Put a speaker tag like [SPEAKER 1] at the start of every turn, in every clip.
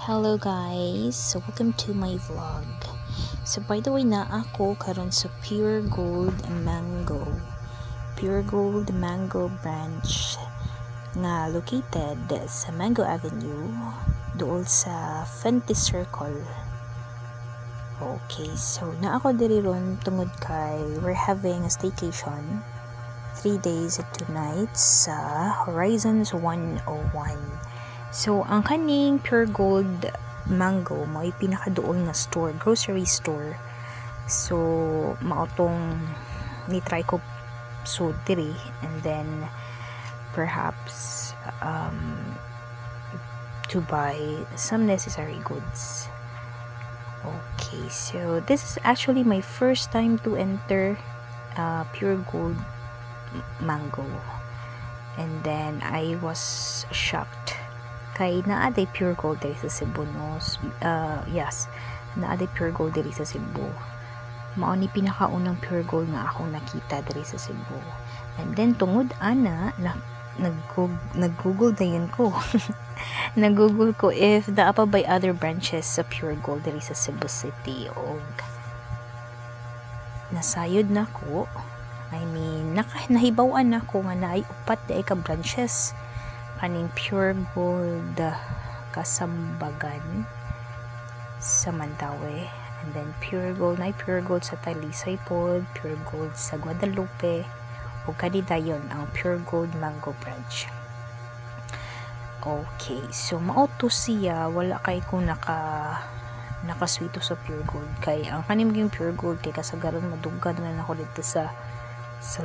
[SPEAKER 1] Hello guys, so welcome to my vlog. So by the way na ako karon sa Pure Gold Mango branch nga located sa Mango Avenue dool sa Fenty Circle. Okay, so na ako diri ron tungod kay we're having a staycation 3 days and 2 nights sa Horizons 101. So, ang kaning Pure Gold Mango, may pinakadoon nga store, grocery store. So, maotong ni-try ko so diri and then perhaps to buy some necessary goods. Okay, so this is actually my first time to enter Pure Gold Mango. And then, I was shocked kay naaday Pure Gold diri sa Cebu yes, naaday Pure Gold diri sa Cebu. Mao ni pinakaunang Pure Gold nga akong nakita diri sa Cebu. And then tungod ana nag-google dayon ko. Nag-google ko if naa pa by other branches sa Pure Gold diri sa Cebu City og nasayod na ko. I mean, nahibaw-an na ko nga naay upat di ay ka branches kaning Pure Gold Kasambagan sa Mandaue, and then Pure Gold sa Talisay pod, Pure Gold sa Guadalupe, o kanidayon ang Pure Gold Mango branch. Okay, so maoto siya, wala kay ko nakaswito sa Pure Gold kay ang kaning Pure Gold kay kasagaran madugad na ako dito sa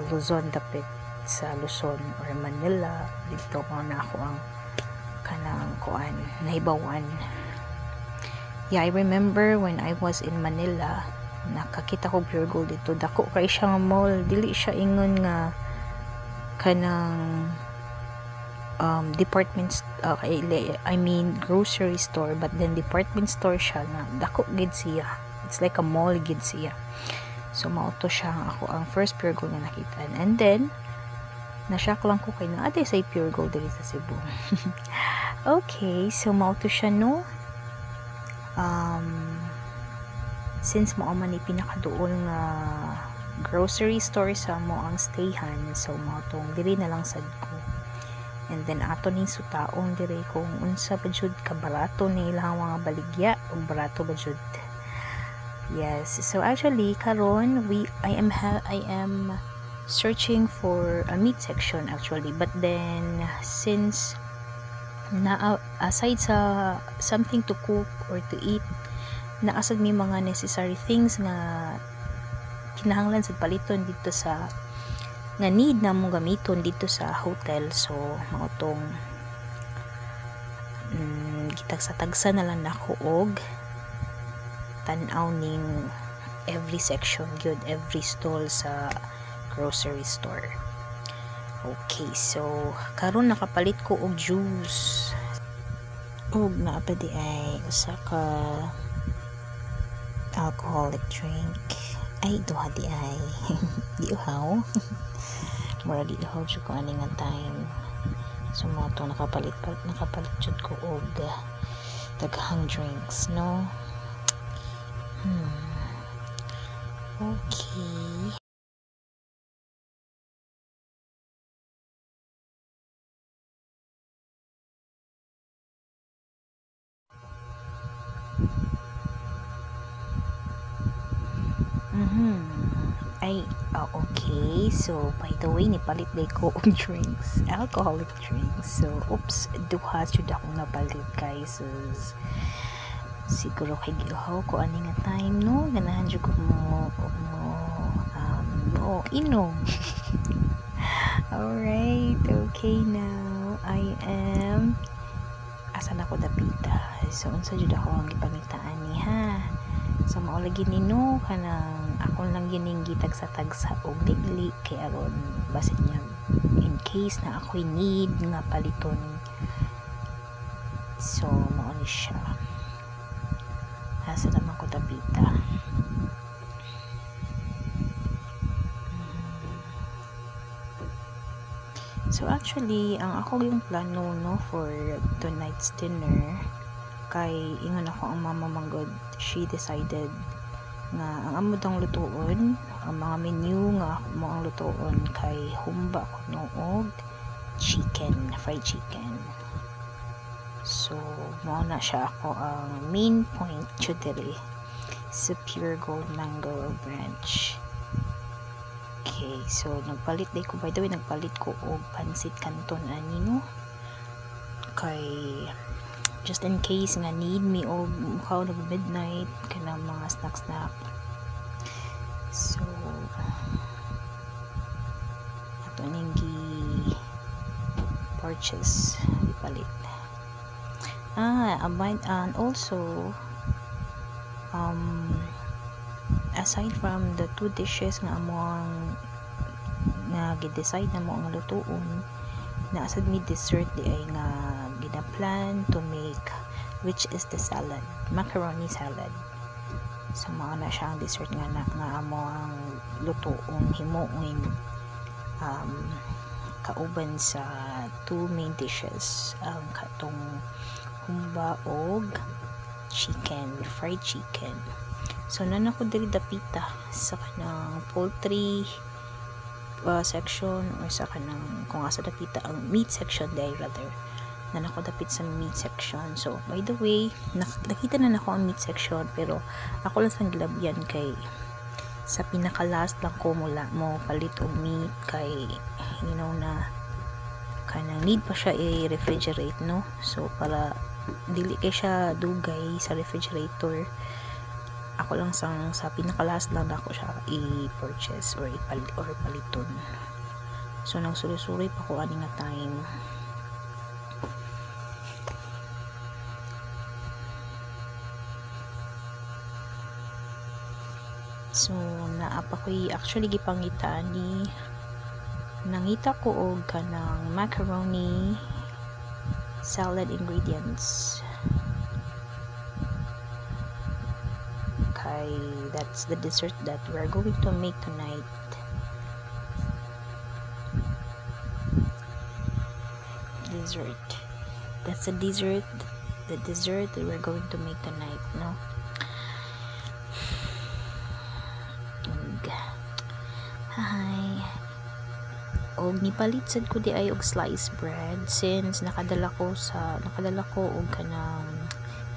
[SPEAKER 1] Luzon dapit sa Luzon or Manila. Dito ko na ako ang kanang kuan nahibawan. Yeah, I remember when I was in Manila, nakakita ko Pure Gold dito. Dako kay siya nga mall, dili siya ingon nga kanang grocery store, but then department store siya nga dako gid siya. It's like a mall gid siya. So mauto siya ako ang first Pure Gold na nakita. And then na-shock lang ko kay naatay sa Pure Gold diri sa Cebu. Okay, so mauto siya no. Since mao man ni pinakaduol nga grocery store sa mo ang stayhan, so mautong diri na lang sad ko. And then ato ning sutaong diri kung unsa pa jud ka barato ni ilang mga baligya o barato ba jud. Yes, so actually karon I am searching for a meat section actually, but then since aside sa something to cook or to eat, naasad may mga necessary things nga kinahanglan sa paliton dito sa nga need na mong gamiton dito sa hotel. So mautong gitagsa-tagsa na lang nako og tan-aw ning every section gyud, every stall sa grocery store. Okay, so karon nakapalit ko og juice og naapa di ay usa ka alcoholic drink. Ay duha di ay di uhaw. Mura di uhaw jud ko ani nga time. So mo to nakapalit jud ko og daghang drinks, no? Okay. Okay. So, by the way, nipalit day ko og drinks. Alcoholic drinks. So, oops. Duha jud akong napalit, guys. So, siguro kay giuhaw ko ani nga time, no? Ganahan jud ko mo inom. Alright. Okay, now I am asa na ko dapita. So, unsa jud ako ang gipangitaan ni ha. So mao lagi nino kanang ako lang gining gitagsa-tagsa og ligli kay aron basin niya in case na ako'y need nga paliton. So mao ni siya. Asa naman ko dapita. So actually ang ako yung plano no for tonight's dinner kay ingon ako ang mama manggod, she decided nga ang amo dang lutuon, ang mga menu nga mo ang lutuon kay humba kuno og fried chicken. So mao na siya ako ang main point diri sa Pure Gold Mango Branch. Okay, so nagpalit day ko, by the way, nagpalit ko og pansit canton ani no, kay just in case nga need me og mukhaw nag midnight kana mga snack. So ato ning gi purchase ipalit. And also aside from the 2 dishes nga among nga gi-decide na mo ang lutuon, naasad mi dessert di ay nga gina-plan to make, which is the salad, macaroni salad. So mao na siya ang dessert nga amo ang lutuon himuon kauban sa 2 main dishes, ang katong humba og fried chicken. So nan ako diri dapita sa kanang poultry section, or sa kanang kung asa dapita ang meat section rather, nan ako dapit sa meat section. So by the way, nakita na nako ang meat section, pero ako lang sang gilabyan kay sa pinaka last lang ko mo palit og meat, kay you know na kanang need pa siya i-refrigerate no, so para dili kay siya dugay sa refrigerator, ako lang sa pinakalas lang na ako siya i-purchase or paliton. So nagsuri-suri pa ko ani nga time. So naapa ko actually gipangita ni nangita ko og kanang macaroni salad ingredients. Okay, that's the dessert that we're going to make tonight. Dessert. That's the dessert that we're going to make tonight, no? Hi. Og nipalit sad ko di ay og sliced bread, since nakadala ko og kanang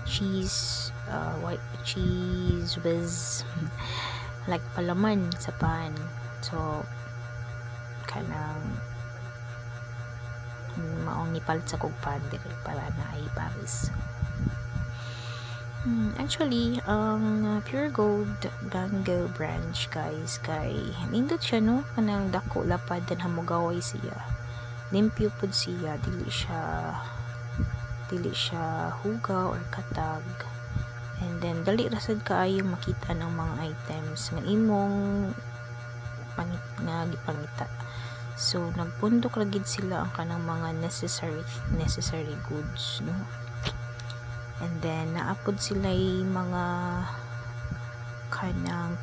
[SPEAKER 1] cheese, white cheese with like palaman sa pan. So kanang maong nipalit sa kog pan diri para na ay Paris. Actually, ang Pure Gold Mango Branch, guys, kay nindot siya no, kanang dako lapad dan hamugaway siya. Limpyo pud siya, dili siya hugaw or katag. And then dali rasad kaayo makita ng mga items nga imong gipangita. So nagpundok ra gid sila ang kanang mga necessary goods, no. And then naapod sila mga kanang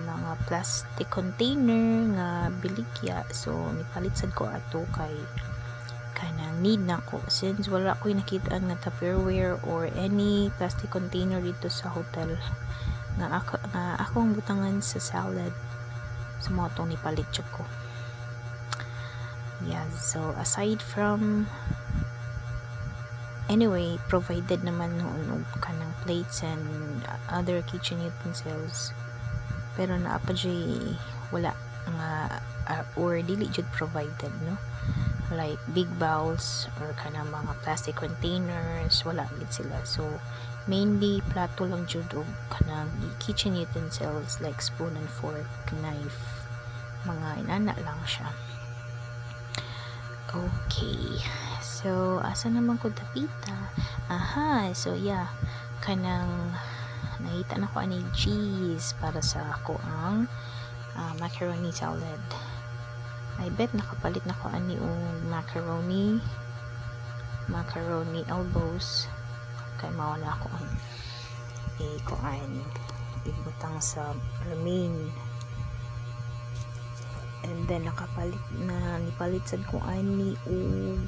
[SPEAKER 1] mga plastic container nga biligya. So nipalit sad ko ato kay kanang need nako, since wala ko nakita nga Tupperware or any plastic container dito sa hotel nga akong butangan sa salad. So mo tong nipalit ko. Yeah, so aside from anyway, provided naman noon kanang plates and other kitchen utensils, pero naapa wala nga or dili jud provided, no, like big bowls or kanang mga plastic containers, wala gid sila. So mainly plato lang jud og kanang kitchen utensils like spoon and fork, knife, mga inana lang siya. Okay, so asa naman ko dapita? So yeah, kanang nakita na ko ani cheese para sa ako ang macaroni salad. I bet nakapalit na ko ani og macaroni elbows, kay mao na ako ang ibutang sa main. And then nipalit sad ko ani og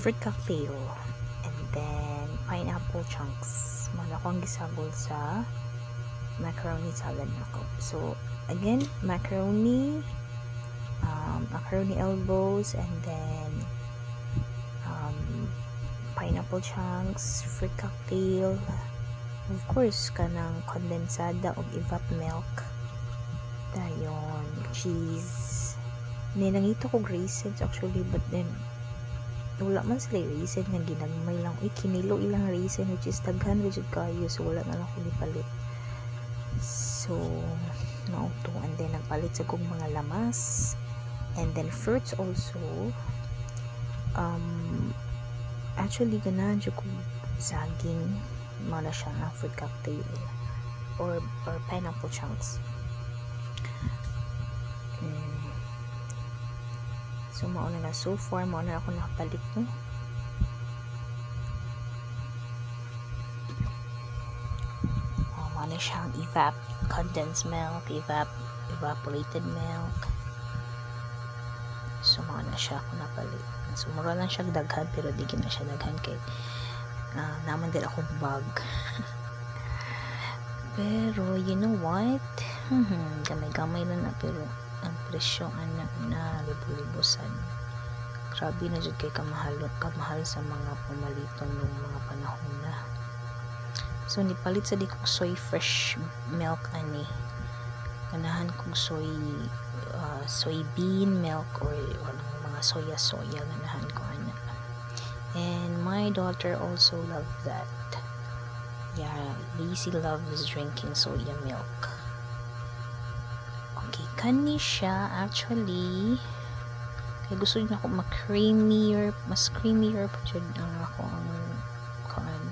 [SPEAKER 1] fruit cocktail, and then pineapple chunks. Mga akong gisagol sa macaroni salad nako. So again, macaroni elbows, and then pineapple chunks, fruit cocktail, of course kanang kondensada o evap milk, dayon cheese. Ninangita ko raisins actually, but then wala man sila raisin nga ginagmay lang. Kinilo ilang raisin, which is daghan with kayo, so wala na lang ko nipalit. So nauto, and then nagpalit sa kong mga lamas, and then fruits also. Actually ganahan siya kung saging, mga siya nga fruit cocktail or pineapple chunks. So mauna na, so far mauna ako nakapalit no. Mauna siyang evap condensed milk, evaporated milk. So mauna siya ako napalit. So mura lang siya daghan, pero di na siya daghan kay naman din akong bag. Pero you know what, gamay-gamay na pero ang presyo na libo-libosan. Grabe na jud kay kamahal sa mga pamaliton ng mga panahon na. So nipalit sa di kong soy fresh milk ani. Ganahan kong soybean milk or mga soya ganahan ko ana. And my daughter also loved that. Yeah, Lacey loves drinking soya milk. Okay, kani siya actually. Kaya gusto niya ako mas creamier pa dyan ang ako ang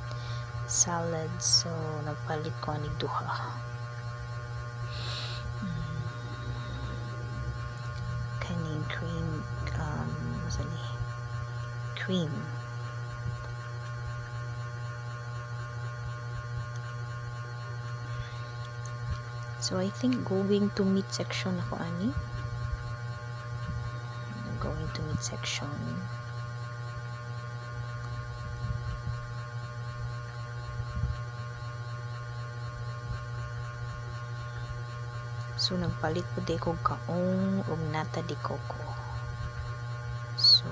[SPEAKER 1] salad. So, nagpalit ko ani duha. Kaning cream. So I think going to meat section ako ani. Going to meat section. So nagpalit po di ko kaong og nata di coco. So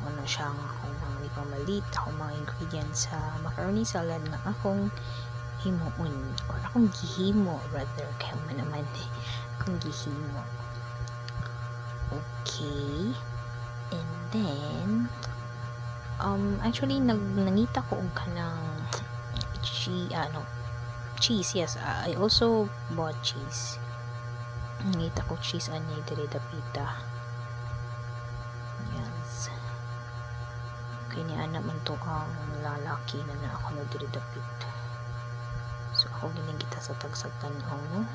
[SPEAKER 1] ano siya akong mga ipamalit, akong mga ingredients sa macaroni salad na akong himuon or akong gihimo rather, kaya naman akong gihimo. Okay, and then actually nangita ko og kanang cheese. Yes, I also bought cheese. Nangita ko cheese ani diri dapita. Yes, okay ni ana man to ang lalaki na ako no diri dapita. So ako ginigita sa tagsag tan-aw no.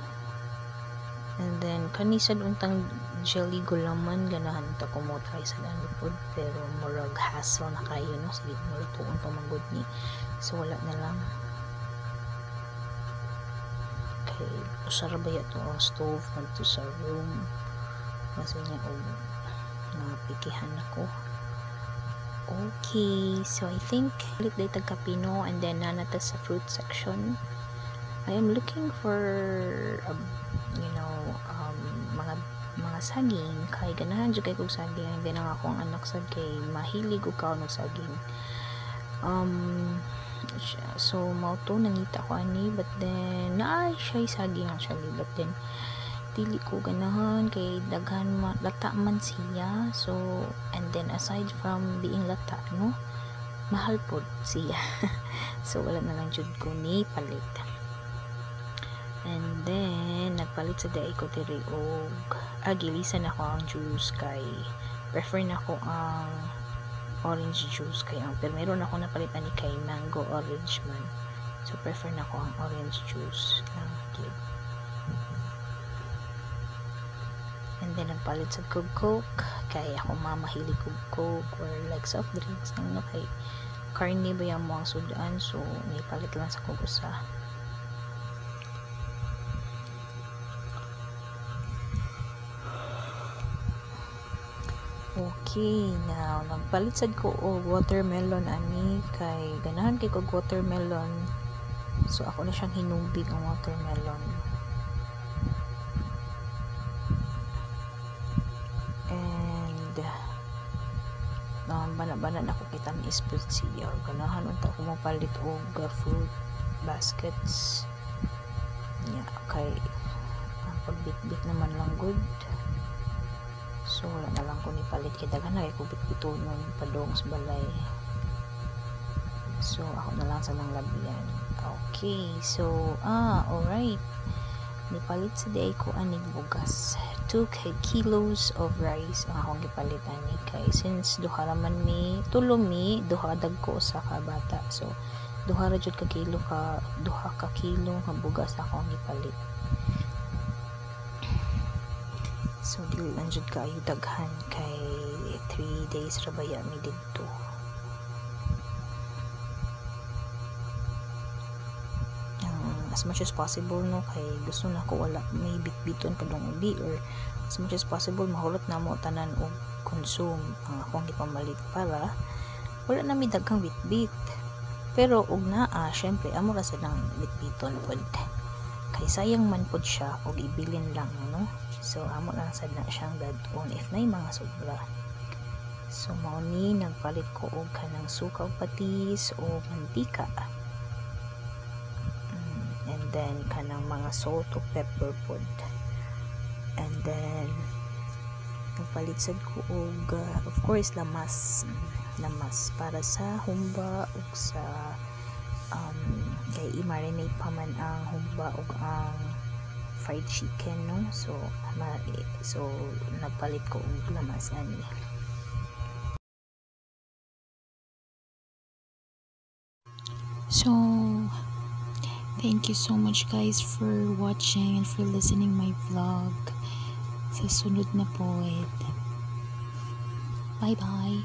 [SPEAKER 1] And then kanisad untang jelly gulaman ganahan ta ko mo try sa food, pero murag hassle na kayo no, sige malutuon pa manggod ni. So wala na lang. Okay, usara ba to ang stove ngadto sa room. Kasi niya napikihan ako. Okay, so I think ulit day tagkapino, and then nanata sa fruit section. I am looking for mga saging, kay ganahan jud kay kog saging, and then ang akong anak sad kay mahilig og kaon og saging. So mao to nangita ko ani, but then siya saging actually, but then dili ko ganahan kay daghan lata man siya. So and then aside from being lata no, mahal pod siya. So wala na lang jud ko ni palit. And then nagpalit sa day ko diri og gilisan ako ang juice, kay prefer na ko ang orange juice kay pero meron ako napalitan ni kay mango orange man, so prefer na ko ang orange juice lang gid. And then nagpalit sa Coke kay ako mahilig og Coke or like soft drinks nang no, kay karne ba yung mga sudan, so may palit lang sa Coke usa. Okay, now nagpalit sad ko og watermelon ani kay ganahan kay kog watermelon. So ako na siyang hinubig ang watermelon. And bana-bana na ko kita ni split siya. Ganahan unta ko mapalit og fruit baskets. Yeah, kay ang pagbitbit naman lang good. So wala na lang ko ni palit kay daghan na kay ko bitbitonon padong sa balay. So ako na lang sa nang labian. Okay, so alright. Nipalit sa day ko aning bugas. 2 kilos of rice ang akong gipalit ani kay since duha raman mi duha dagko sa kabata. So duha ra jud ka kilo nga bugas akong gipalit. So dili lang jud kaayo daghan kay 3 days ra baya mi didto. As much as possible no kay gusto na ko wala may bitbiton kadong uli or as much as possible mahulot na mo tanan og consume ang akong gipamalit para wala na mi daghang bitbit. Pero og naa syempre amo ra sa nang bitbiton pod. Kay sayang man pod siya og ibilin lang no. So amo lang sad na siyang dadon if nay mga sobra. So mao ni nagpalit ko og kanang suka ug patis o mantika. And then kanang mga salt o pepper pod. And then nagpalit sad ko og of course lamas para sa humba ug sa kay i-marinate pa man ang humba ug ang fried chicken no. So nagpalit ko og lamas ani.
[SPEAKER 2] So thank you so much guys for watching and for listening my vlog. Sa sunod na po. Bye bye.